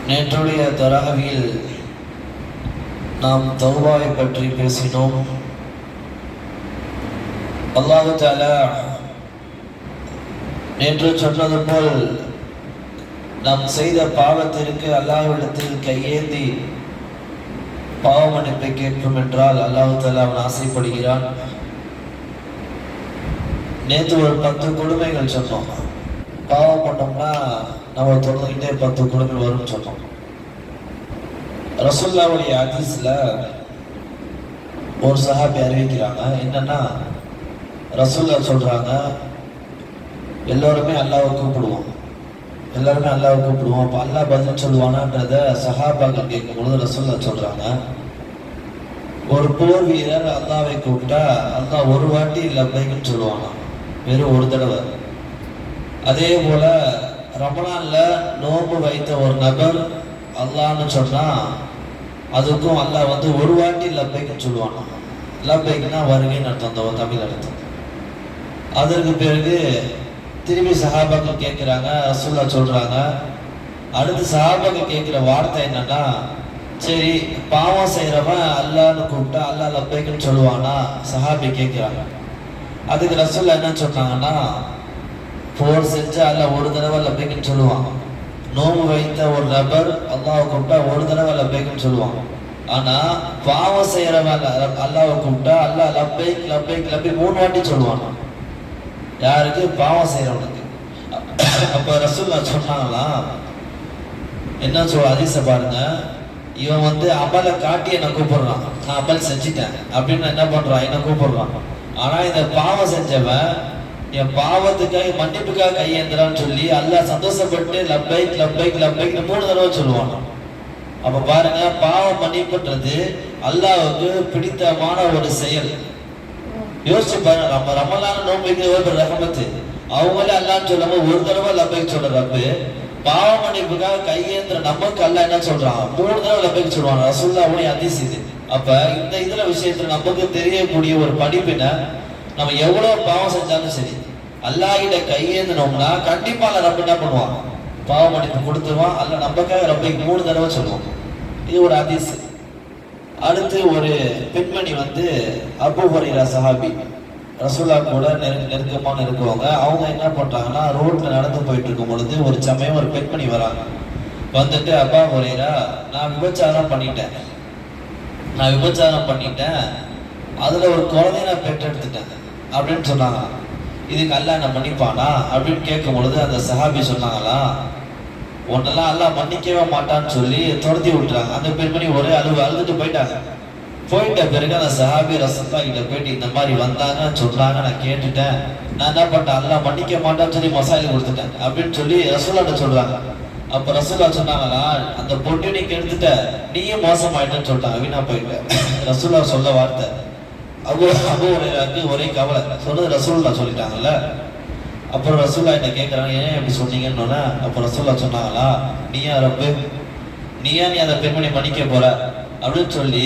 நேற்றுடைய தராவியில் நாம் தௌபாவை பற்றி பேசினோம். அல்லாஹ் தஆலா நேற்று சொன்னது போல் நாம் செய்த பாவத்திற்கு அல்லாஹ்விடத்தில் கையேந்தி பாவ மன்னிப்பை கேட்கும் என்றால் அல்லாஹ் தஆலா அவன் ஆசைப்படுகிறான். நேற்று ஒரு 10 கொடுமைகள் சொன்னோம். பாவம் பண்ணோம்னா நம்ம தொடர்ந்துகிட்டே 10 கொடுமை வரும்னு சொன்னோம். ரசூலுல்லாஹ்வுடைய ஹதீஸ்ல ஒரு சஹாபி அறிவிக்கிறாங்க, என்னன்னா ரசூலுல்லாஹ் சொல்றாங்க, எல்லோருமே அல்லாஹ்வை கூப்பிடுவோம், எல்லாருமே அல்லாஹ்வை கூப்பிடுவோம். அப்போ அல்லாஹ் பதில் சொல்லுவானான்றத சஹாபாக்கள் கேட்கும் பொழுது ரசூலுல்லாஹ் சொல்றாங்க, ஒரு போர் வீரர் அல்லாஹ்வை கூப்பிட்டா அல்லாஹ் ஒரு வாட்டி லப்பைக்குன்னு சொல்லுவானா, வெறும் ஒரு தடவை. அதே போல ரமலான்ல நோன்பு வைத்த ஒரு நபர் அல்லாஹ்னு சொன்னா அதுக்கும் அல்லாஹ் வந்து ஒரு வாட்டி லப்பைக்குன்னு சொல்லுவானா. லப்பைக்குன்னா வருகைன்னு அர்த்தம், தமிழ் அர்த்தம். அதற்கு பிறகு திரும்பி சஹாபாக்கள் கேட்குறாங்க, ரசூலுல்லாஹ் சொல்றாங்க. அடுத்து சஹாபாக்கள் கேட்குற வார்த்தை என்னன்னா, சரி பாவம் செய்கிறவன் அல்லாஹ்னு கூப்பிட்டா அல்லாஹ் லப்பைக்குன்னு சொல்லுவானா சஹாபி கேட்குறாங்க. அதுக்கு ரசூலுல்லாஹ் என்ன சொன்னாங்கன்னா, போர் செஞ்சு அல்லாஹ் ஒரு தடவை லப்பைக்குன்னு சொல்லுவான். நோம்பு வைத்த ஒரு நபர் அல்லாஹ்வை கூப்பிட்டா ஒரு தடவை லப்பைக்குன்னு சொல்லுவான். ஆனா பாவம் செய்யறவன் அல்லாஹ்வை கூப்பிட்டா அல்லாஹ் லப்பைக் லப்பைக் லப்பைக் 3 வாட்டி சொல்லுவான். யாருக்கு? பாவம் செய்யறவனுக்கு. அப்ப ரசூலுல்லாஹ் சொன்னாங்களா, என்ன சொல்ல ஹதீஸ பாருங்க, இவன் வந்து அமலை காட்டி என்னை கூப்பிடுறான், நான் அமல் செஞ்சுட்டேன் அப்படின்னு என்ன பண்றான், என்ன கூப்பிடுறான். ஆனா இந்த பாவம் செஞ்சவன் என் பாவத்துக்காக மன்னிப்புக்காக கையேந்திரான்னு சொல்லி அல்லாஹ் சந்தோஷப்பட்டு லப்பைக் லப்பைக் லப்பைக் 3 தடவை சொல்லுவான். அப்ப பாருங்க, பாவம் மன்னிப்புன்றது அல்லாஹ்வுக்கு பிடித்தமான ஒரு செயல். யோசிச்சு பாருங்க, நம்ம ரமலான் நோம்பிக்கு ஒரு ரஹமத்து, அவங்களே அல்லாஹ்னு சொல்லாம ஒரு தடவை லப்பைக் சொல்ற ரப்பு, பாவ மன்னிப்புக்காக கையேந்திர நமக்கு அல்லாஹ் என்ன சொல்றான், 3 தடவை லப்பைக் சொல்லுவாங்க. ரசூலுல்லாஹ்வுடைய ஹதீஸ் இது. அப்ப இந்த இதுல விஷயத்துல நமக்கு தெரியக்கூடிய ஒரு படிப்பினை, நம்ம எவ்வளவு பாவம் செஞ்சாலும் சரி அல்லாஹ்கிட்ட கையேந்தினோம்னா கண்டிப்பா அல்ல ரப்ப என்ன பண்ணுவான், பாவ மன்னிப்பு கொடுத்துருவான். அல்ல நமக்காக ரப்பைக்கு 3 தடவை சொல்லுவான். இது ஒரு ஹதீஸ். அடுத்து ஒரு பெண்மணி வந்து அபூ ஹுரைரா சஹாபி, ரசூலுல்லாஹ் கூட நெருக்கமான இருக்குவாங்க. அவங்க என்ன பண்றாங்கன்னா, ரோட்ல நடந்து போயிட்டு இருக்கும் பொழுது ஒரு சமயம் ஒரு பெண்மணி வராங்க. வந்துட்டு, அபூ ஹுரைரா, நான் விபச்சாரம் பண்ணிட்டேன், அதுல ஒரு குழந்தைய நான் பெற்றெடுத்துட்டேன் அப்படின்னு சொன்னாங்க. இதுக்கு அல்லாஹ் என்ன மன்னிப்பானா அப்படின்னு கேட்கும் பொழுது அந்த சஹாபி சொன்னாங்களா, ஒன்னெல்லாம் அல்லாஹ் மன்னிக்கவே மாட்டான்னு சொல்லி துரத்தி விட்டுறாங்க. அந்த பெண்மணி ஒரே அழுதுட்டு போயிட்டாங்க. போயிட்ட பிறகு அந்த சஹாபி ரசூலுல்லாஹ் கிட்ட போயிட்டு, இந்த மாதிரி வந்தாங்க சொன்னாங்க, நான் கேட்டுட்டேன், நான் என்ன பண்ணிட்டேன், அல்லாஹ் மன்னிக்க மாட்டான்னு சொல்லி மசாயில் கொடுத்துட்டேன் அப்படின்னு சொல்லி ரசூலுல்லாஹ்ட்ட சொல்றாங்க. அப்ப ரசூலுல்லாஹ் சொன்னாங்களா, அந்த பொண்ணு நீ கெடுத்துட்ட, நீயும் மோசமாயிட்டேன்னு சொல்லிட்டாங்க, வீணா போயிட்ட. ரசூலுல்லாஹ் சொல்ல வார்த்தை, அபூ ஹுரைராக்கு ஒரே கவலை, சொன்னது ரசூலுல்லாஹ் சொல்லிட்டாங்கல்ல. அப்புறம் ரசூலுல்லாஹ் என்ன கேட்குறாங்க, ஏன் எப்படி சொன்னீங்கன்னு. அப்போ ரசூலுல்லாஹ் சொன்னாங்களா, நீயா ரப்பு, நீ அந்த பெண்மணி மன்னிக்க போற அப்படின்னு சொல்லி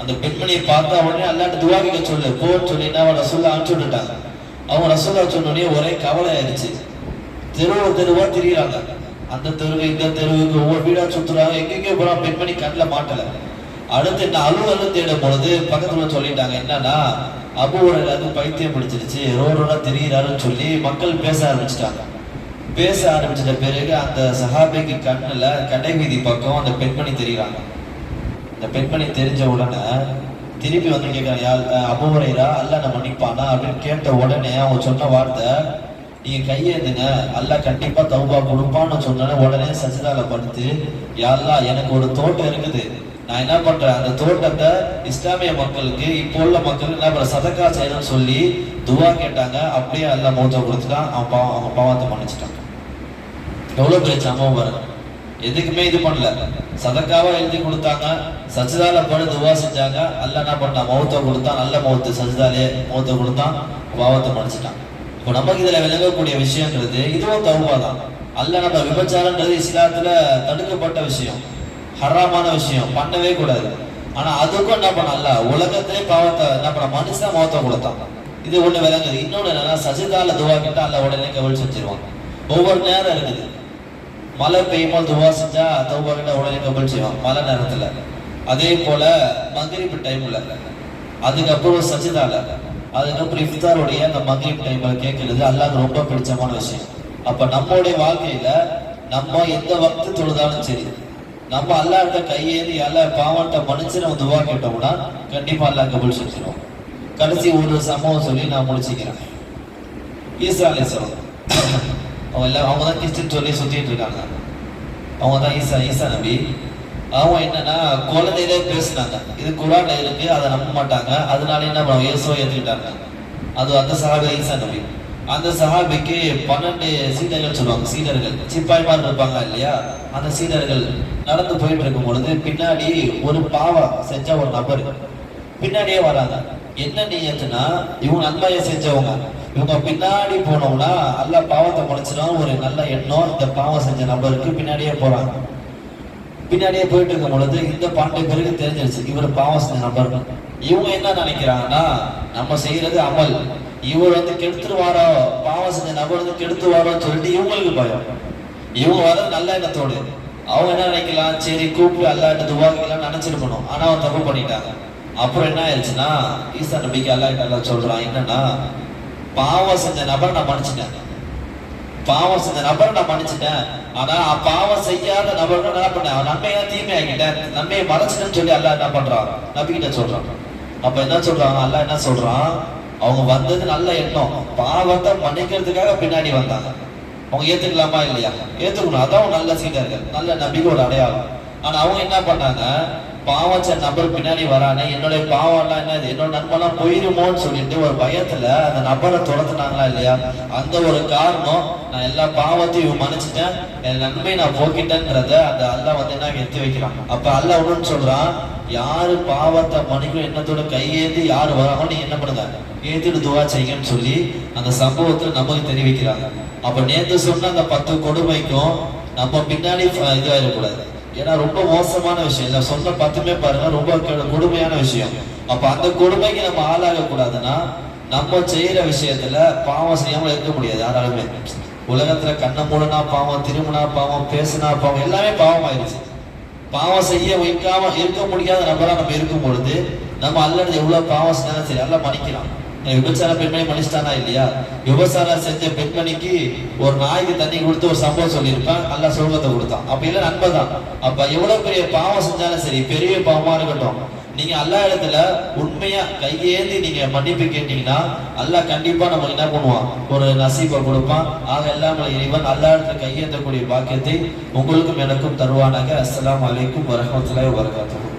அந்த பெண்மணியை பார்த்தா உடனே அல்லாஹ்ட்ட துஆ கேட்க சொல்லு போன்னு சொல்லி நான் ரசூலுல்லாஹ் அனுப்பிச்சு விட்டுட்டாங்க. அவங்க ரசூலுல்லாஹ் சொன்னோடனே ஒரே கவலை ஆயிடுச்சு. தெருவா திரியிறாங்க, அந்த தெருவு இந்த தெருவுக்கு ஒவ்வொரு வீடா சுத்துறாங்க, எங்கெங்கே போறா, பெண்மணி கண்ணில் மாட்டலை. அடுத்து என்ன அலுவலகம் தேடும் பொழுது பக்கத்துல சொல்லிட்டாங்க, என்னன்னா அபூ ஹுரைராக்கு பைத்தியம் பிடிச்சிருச்சு, ரோடோட திரியிறாருன்னு சொல்லி மக்கள் பேச ஆரம்பிச்சிட்டாங்க. பேச ஆரம்பிச்சிட்ட பிறகு அந்த சஹாபிக்கு கண்ணுல கடை வீதி பக்கம் அந்த பெண்மணி தெரியுறாங்க. இந்த பெண்மணி தெரிஞ்ச உடனே திருப்பி வந்து கேட்குறாங்க, அபூ ஹுரைரா அல்லாஹ் என்ன மன்னிப்பானா அப்படின்னு கேட்ட உடனே அவங்க சொன்ன வார்த்தை, நீங்க கையேந்துங்க, அல்லாஹ் கண்டிப்பா தௌபா கொடுப்பான்னு சொன்ன உடனே சஜ்தால படுத்து, யா அல்லாஹ் எனக்கு ஒரு தோட்டம் இருக்குது, நான் என்ன பண்றேன், அந்த தோட்டத்தை இஸ்லாமிய மக்களுக்கு இப்போ உள்ள மக்களுக்கு என்ன பண்ற சதக்கா செய்யணும்னு சொல்லி துவா கேட்டாங்க. அப்படியே அல்லாஹ் மௌத்தா கொடுத்துட்டான், அவங்க பாவத்தை மன்னிச்சிட்டாங்க. எவ்வளவு பெரிய சம்பவம் பாருங்க. எதுக்குமே இது பண்ணல, சதக்காவா எழுதி கொடுத்தாங்க, சஜ்தால படு துவா செஞ்சாங்க, அல்லாஹ் என்ன பண்ணான், மௌத்தா கொடுத்தான், நல்ல மௌத்து, சஜ்தாலே மௌத்தை கொடுத்தான், பாவத்தை மன்னிச்சிட்டான். இப்போ நமக்கு இதுல விளங்கக்கூடிய விஷயங்கிறது இதுவும் தௌபா தான். அல்லாஹ் நம்ம விபச்சாரன்றது இஸ்லாத்துல தடுக்கப்பட்ட விஷயம், ஹராமான விஷயம், பண்ணவே கூடாது. ஆனா அதுக்கும் என்ன பண்ண, அல்ல உலகத்திலே பாவத்தை என்ன பண்ண, மனுஷன் மௌத்தை கொடுத்தான். இது ஒண்ணு விளங்குது. இன்னொன்னு என்னன்னா, சஜிதால துவா கிட்ட அல்ல உடனே கவல் செஞ்சிருவாங்க. ஒவ்வொரு நேரம் இருக்குது, மழை பெய்யும்போது துவா செஞ்சா தௌபா கிட்ட உடனே கபூல் செய்வான் மழை நேரத்துல. அதே போல மக்ரிப் டைம்ல, அதுக்கப்புறம் சஜிதால, அதுக்கப்புறம் இஃப்தாருடைய அந்த மக்ரிப் டைம்ல கேட்கறது அல்லாஹ்க்கு ரொம்ப பிடிச்சமான விஷயம். அப்ப நம்மளுடைய வாழ்க்கையில நம்ம எந்த வக்து தொழுதாலும் சரி, நம்ம அல்லாஹ்கிட்ட கையேறி அல்லாஹ் பாவத்தை மன்னிச்சு நம்ம துவா கேட்டோம்னா கண்டிப்பா அல்லாஹ் கபூல் செஞ்சிருவோம். கடைசி ஒரு சம்பவம் சொல்லி நான் முடிச்சுக்கிறேன். ஈசா அலைஹிஸ்ஸலாம் அவங்க தான் கிறிஸ்டின் சொல்லி சுத்திட்டு இருக்காங்க. அவங்க தான் ஈசா நபி. அவங்க என்னன்னா குழந்தையிலே பேசினாங்க. இது குர்ஆன்ல இருக்கு, அதை நம்ப மாட்டாங்க. அதனால என்ன இயேசுவை ஏற்றுக்கிட்டாங்க. அது அந்த சஹாபி ஈசா நபி. அந்த சஹாபிக்கு 12 சீடர்கள் சொல்லுவாங்க. சீடர்கள் சிப்பாய்மார் இருப்பாங்க இல்லையா, அந்த சீடர்கள் நடந்து போயிட்டு இருக்கும் பொழுது பின்னாடி ஒரு பாவம் செஞ்ச ஒரு நபர் பின்னாடியே வராங்க. என்ன நீயத்துனா இவங்க நன்மையை செஞ்சவங்க, இவங்க பின்னாடி போனோம்னா அல்லாஹ் பாவத்தை மன்னிச்சிடும் ஒரு நல்ல எண்ணம் இந்த பாவம் செஞ்ச நபருக்கு பின்னாடியே போறாங்க. பின்னாடியே போயிட்டு இருக்கும் பொழுது இந்த 12 பேருக்கு தெரிஞ்சிருச்சு இவர் பாவம் செஞ்ச நபர். இவங்க என்ன நினைக்கிறாங்கன்னா நம்ம செய்யறது அமல், இவர் கெடுத்துருவாரோ, பாவம் செஞ்ச நபர் கெடுத்துவாரோன்னு சொல்லிட்டு இவங்களுக்கு பயம். இவங்க வர்றது நல்ல எண்ணத்தோடு. அவங்க என்ன நினைக்கலாம், சரி கூப்பிட்டு அல்லாஹ்ட்ட துவா கேட்கலாம்னு நினைச்சிருக்கணும். ஆனா அவங்க தப்பு பண்ணிட்டாங்க. அப்புறம் என்ன ஆயிடுச்சுன்னா ஈசா நபிக்கு அல்லாஹ் சொல்றான் என்னன்னா, பாவம் செஞ்ச நபரை நான் மன்னிச்சிட்டேன், பாவம் செஞ்ச நபரை நான் மன்னிச்சிட்டேன். ஆனா பாவம் செய்யாத நபர்கள் என்ன பண்ணேன், நன்மையா தீமை ஆகிட்டேன், நன்மையை மறைச்சிட்டேன்னு சொல்லி அல்லாஹ் என்ன பண்றான், நபிகிட்ட சொல்றான். அப்ப என்ன சொல்றாங்க, அல்லாஹ் என்ன சொல்றான், அவங்க வந்தது நல்ல எண்ணம், பாவத்தை மன்னிக்கிறதுக்காக பின்னாடி வந்தாங்க. அவங்க ஏத்துக்கலாமா இல்லையா? ஏத்துக்கணும். அதான் நல்ல சீடர்கள், நல்ல நபிகளோட அடையாளம். ஆனா அவங்க என்ன பண்ணாங்க, பாவச்ச நபர் பின்னாடி வரானே, என்னுடைய பாவம் எல்லாம் என்ன, என்னோட நண்பெல்லாம் போயிருமோன்னு சொல்லிட்டு ஒரு பயத்துல அந்த நபரை துரத்துனாங்களா இல்லையா? அந்த ஒரு காரணம், நான் எல்லா பாவத்தையும் மன்னிச்சிட்டேன், என் நன்மை நான் போக்கிட்டேன்றத அந்த அல்லாஹ் என்ன எத்தி வைக்கிறான். அப்ப அல்லாஹ் ஒண்ணுன்னு சொல்றான், யாரு பாவத்தை மன்னிக்கும் எண்ணத்தோட கையேந்தி யாரு வராமோ நீங்க என்ன பண்ணுங்க, ஏத்திட்டு துவா செய்யுங்கன்னு சொல்லி அந்த சம்பவத்துல நமக்கு தெரிவிக்கிறாங்க. அப்ப நேற்று சொன்ன அந்த 10 கொடுமைக்கும் நம்ம பின்னாடி இதாயிடக்கூடாது. ஏன்னா ரொம்ப மோசமான விஷயம். இல்ல சொன்ன 10மே பாருங்க ரொம்ப கொடுமையான விஷயம். அப்ப அந்த கொடுமைக்கு நம்ம ஆளாக கூடாதுன்னா நம்ம செய்யற விஷயத்துல பாவம் செய்யாம இருக்க முடியாது யாராலுமே. உலகத்துல கண்ணை மூடனா பாவம், திரும்பினா பாவம், பேசினா பாவம், எல்லாமே பாவம் ஆயிடுச்சு. பாவம் செய்ய வைக்காம இருக்க முடியாத நபரா நம்ம இருக்கும் பொழுது நம்ம அல்லாஹ் எவ்வளவு பாவம் செஞ்சாலும் சரி அல்லாஹ் மன்னிக்கலாம். விபச்சார பெண்மணி மன்னிச்சிட்டானா இல்லையா? விபச்சாரம் செஞ்ச பெண்மணிக்கு ஒரு நாய்க்கு தண்ணி கொடுத்து ஒரு சம்பவம் சொல்லியிருப்பான், அல்லாஹ் சொர்க்கத்தை கொடுத்தான். அப்ப இல்ல நன்மை தான். அப்ப எவ்வளவு பெரிய பாவம் செஞ்சாலும் சரி, பெரிய பாவமா இருக்கட்டும், நீங்க அல்லாஹ் இடத்துல உண்மையா கையேந்தி நீங்க மன்னிப்பு கேட்டீங்கன்னா அல்லாஹ் கண்டிப்பா நமக்கு என்ன பண்ணுவான், ஒரு நசீபை கொடுப்பான். ஆக எல்லாம் இறைவன் அல்லாஹ் இடத்துல கையேந்தக்கூடிய பாக்கியத்தை உங்களுக்கும் எனக்கும் தருவானாக. அஸ்ஸலாமு அலைக்கும் வரஹ்மத்துல்லாஹி வபரகாத்துஹு.